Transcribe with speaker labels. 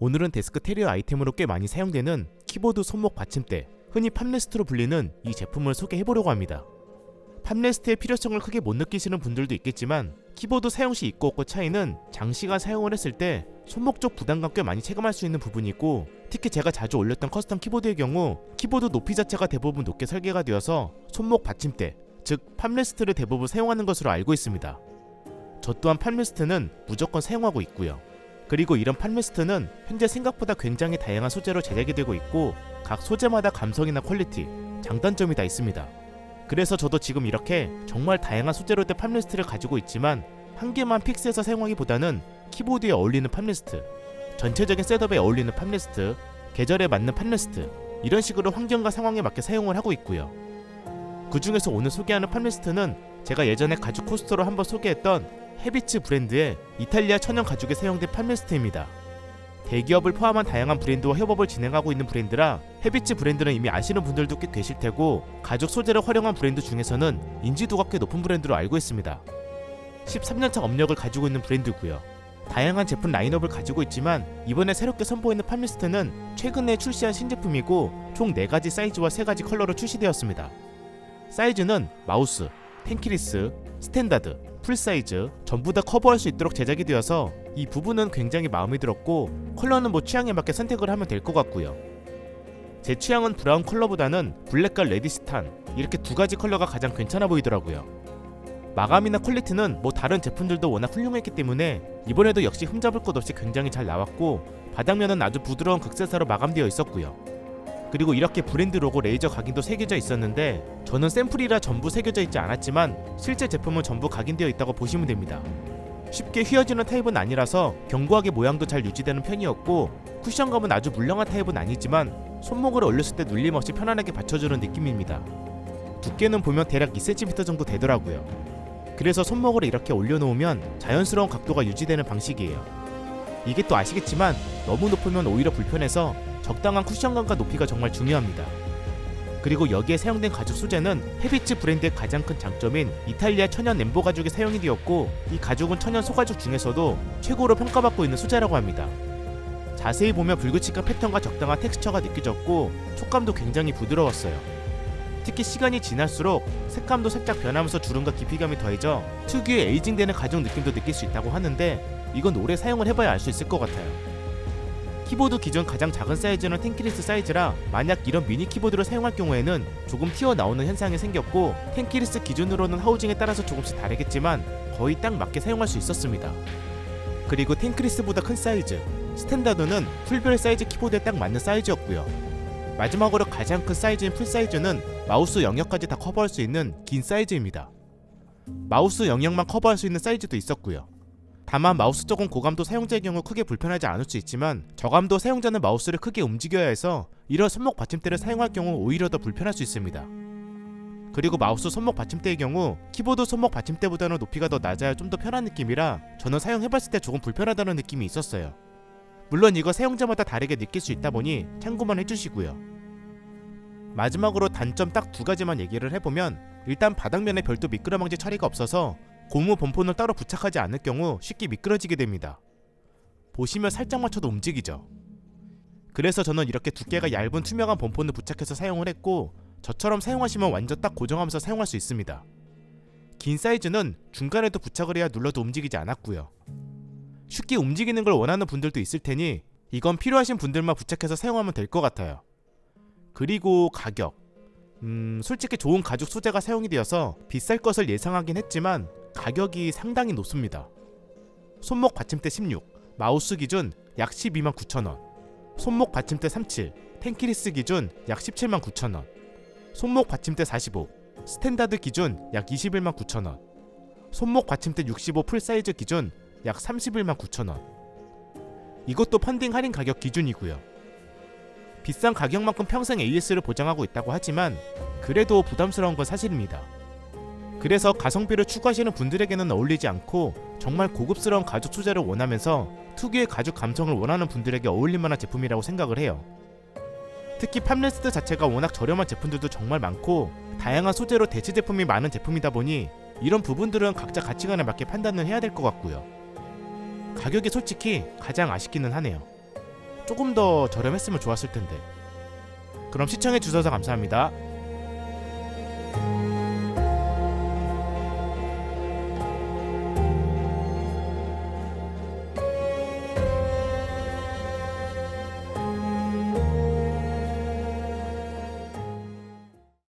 Speaker 1: 오늘은 데스크 테리어 아이템으로 꽤 많이 사용되는 키보드 손목 받침대, 흔히 팜레스트로 불리는 이 제품을 소개해보려고 합니다. 팜레스트의 필요성을 크게 못 느끼시는 분들도 있겠지만 키보드 사용 시 있고 없고 차이는 장시간 사용을 했을 때 손목 쪽 부담감 꽤 많이 체감할 수 있는 부분이 있고, 특히 제가 자주 올렸던 커스텀 키보드의 경우 키보드 높이 자체가 대부분 높게 설계가 되어서 손목 받침대, 즉 팜레스트를 대부분 사용하는 것으로 알고 있습니다. 저 또한 팜레스트는 무조건 사용하고 있고요. 그리고 이런 팜레스트는 현재 생각보다 굉장히 다양한 소재로 제작이 되고 있고 각 소재마다 감성이나 퀄리티, 장단점이 다 있습니다. 그래서 저도 지금 이렇게 정말 다양한 소재로 된 팜레스트를 가지고 있지만 한 개만 픽스해서 사용하기보다는 키보드에 어울리는 팜레스트, 전체적인 셋업에 어울리는 팜레스트, 계절에 맞는 팜레스트, 이런 식으로 환경과 상황에 맞게 사용을 하고 있고요. 그 중에서 오늘 소개하는 팜레스트는 제가 예전에 가죽 코스터로 한번 소개했던 헤비츠 브랜드의 이탈리아 천연 가죽에 사용된 팜레스트입니다. 대기업을 포함한 다양한 브랜드와 협업을 진행하고 있는 브랜드라 헤비츠 브랜드는 이미 아시는 분들도 꽤 계실 테고, 가죽 소재를 활용한 브랜드 중에서는 인지도가 꽤 높은 브랜드로 알고 있습니다. 13년차 업력을 가지고 있는 브랜드고요. 다양한 제품 라인업을 가지고 있지만 이번에 새롭게 선보이는 팜레스트는 최근에 출시한 신제품이고 총 4가지 사이즈와 3가지 컬러로 출시되었습니다. 사이즈는 마우스, 텐키리스, 스탠다드, 풀사이즈 전부 다 커버할 수 있도록 제작이 되어서 이 부분은 굉장히 마음에 들었고, 컬러는 취향에 맞게 선택을 하면 될 것 같고요. 제 취향은 브라운 컬러보다는 블랙과 레디시탄, 이렇게 2가지 컬러가 가장 괜찮아 보이더라고요. 마감이나 퀄리티는 다른 제품들도 워낙 훌륭했기 때문에 이번에도 역시 흠잡을 것 없이 굉장히 잘 나왔고, 바닥면은 아주 부드러운 극세사로 마감되어 있었고요. 그리고 이렇게 브랜드 로고 레이저 각인도 새겨져 있었는데 저는 샘플이라 전부 새겨져 있지 않았지만 실제 제품은 전부 각인되어 있다고 보시면 됩니다. 쉽게 휘어지는 타입은 아니라서 견고하게 모양도 잘 유지되는 편이었고, 쿠션감은 아주 물렁한 타입은 아니지만 손목을 올렸을 때 눌림 없이 편안하게 받쳐주는 느낌입니다. 두께는 보면 대략 2cm 정도 되더라고요. 그래서 손목을 이렇게 올려놓으면 자연스러운 각도가 유지되는 방식이에요. 이게 또 아시겠지만 너무 높으면 오히려 불편해서 적당한 쿠션감과 높이가 정말 중요합니다. 그리고 여기에 사용된 가죽 소재는 헤비츠 브랜드의 가장 큰 장점인 이탈리아 천연 엠보 가죽이 사용이 되었고, 이 가죽은 천연 소가죽 중에서도 최고로 평가받고 있는 소재라고 합니다. 자세히 보면 불규칙한 패턴과 적당한 텍스처가 느껴졌고 촉감도 굉장히 부드러웠어요. 특히 시간이 지날수록 색감도 살짝 변하면서 주름과 깊이감이 더해져 특유의 에이징되는 가죽 느낌도 느낄 수 있다고 하는데, 이건 오래 사용을 해봐야 알 수 있을 것 같아요. 키보드 기존 가장 작은 사이즈는 텐키리스 사이즈라 만약 이런 미니 키보드를 사용할 경우에는 조금 튀어나오는 현상이 생겼고, 텐키리스 기준으로는 하우징에 따라서 조금씩 다르겠지만 거의 딱 맞게 사용할 수 있었습니다. 그리고 텐키리스보다 큰 사이즈, 스탠다드는 풀별 사이즈 키보드에 딱 맞는 사이즈였고요. 마지막으로 가장 큰 사이즈인 풀 사이즈는 마우스 영역까지 다 커버할 수 있는 긴 사이즈입니다. 마우스 영역만 커버할 수 있는 사이즈도 있었고요. 다만 마우스 쪽은 고감도 사용자의 경우 크게 불편하지 않을 수 있지만 저감도 사용자는 마우스를 크게 움직여야 해서 이런 손목 받침대를 사용할 경우 오히려 더 불편할 수 있습니다. 그리고 마우스 손목 받침대의 경우 키보드 손목 받침대보다는 높이가 더 낮아야 좀 더 편한 느낌이라 저는 사용해봤을 때 조금 불편하다는 느낌이 있었어요. 물론 이거 사용자마다 다르게 느낄 수 있다 보니 참고만 해주시고요. 마지막으로 단점 딱 2가지만 얘기를 해보면, 일단 바닥면에 별도 미끄러망치 처리가 없어서 고무 범폰을 따로 부착하지 않을 경우 쉽게 미끄러지게 됩니다. 보시면 살짝 맞춰도 움직이죠. 그래서 저는 이렇게 두께가 얇은 투명한 범폰을 부착해서 사용을 했고, 저처럼 사용하시면 완전 딱 고정하면서 사용할 수 있습니다. 긴 사이즈는 중간에도 부착을 해야 눌러도 움직이지 않았고요. 쉽게 움직이는 걸 원하는 분들도 있을 테니 이건 필요하신 분들만 부착해서 사용하면 될 것 같아요. 그리고 가격, 솔직히 좋은 가죽 소재가 사용이 되어서 비쌀 것을 예상하긴 했지만 가격이 상당히 높습니다. 손목 받침대 16, 마우스 기준 약 129,000원, 손목 받침대 37, 텐키리스 기준 약 179,000원, 손목 받침대 45, 스탠다드 기준 약 219,000원, 손목 받침대 65 풀사이즈 기준 약 319,000원. 이것도 펀딩 할인 가격 기준이고요. 비싼 가격만큼 평생 AS를 보장하고 있다고 하지만 그래도 부담스러운 건 사실입니다. 그래서 가성비를 추구하시는 분들에게는 어울리지 않고 정말 고급스러운 가죽 소재를 원하면서 특유의 가죽 감성을 원하는 분들에게 어울릴만한 제품이라고 생각을 해요. 특히 팜레스트 자체가 워낙 저렴한 제품들도 정말 많고 다양한 소재로 대체 제품이 많은 제품이다 보니 이런 부분들은 각자 가치관에 맞게 판단을 해야 될 것 같고요. 가격이 솔직히 가장 아쉽기는 하네요. 조금 더 저렴했으면 좋았을 텐데. 그럼 시청해 주셔서 감사합니다.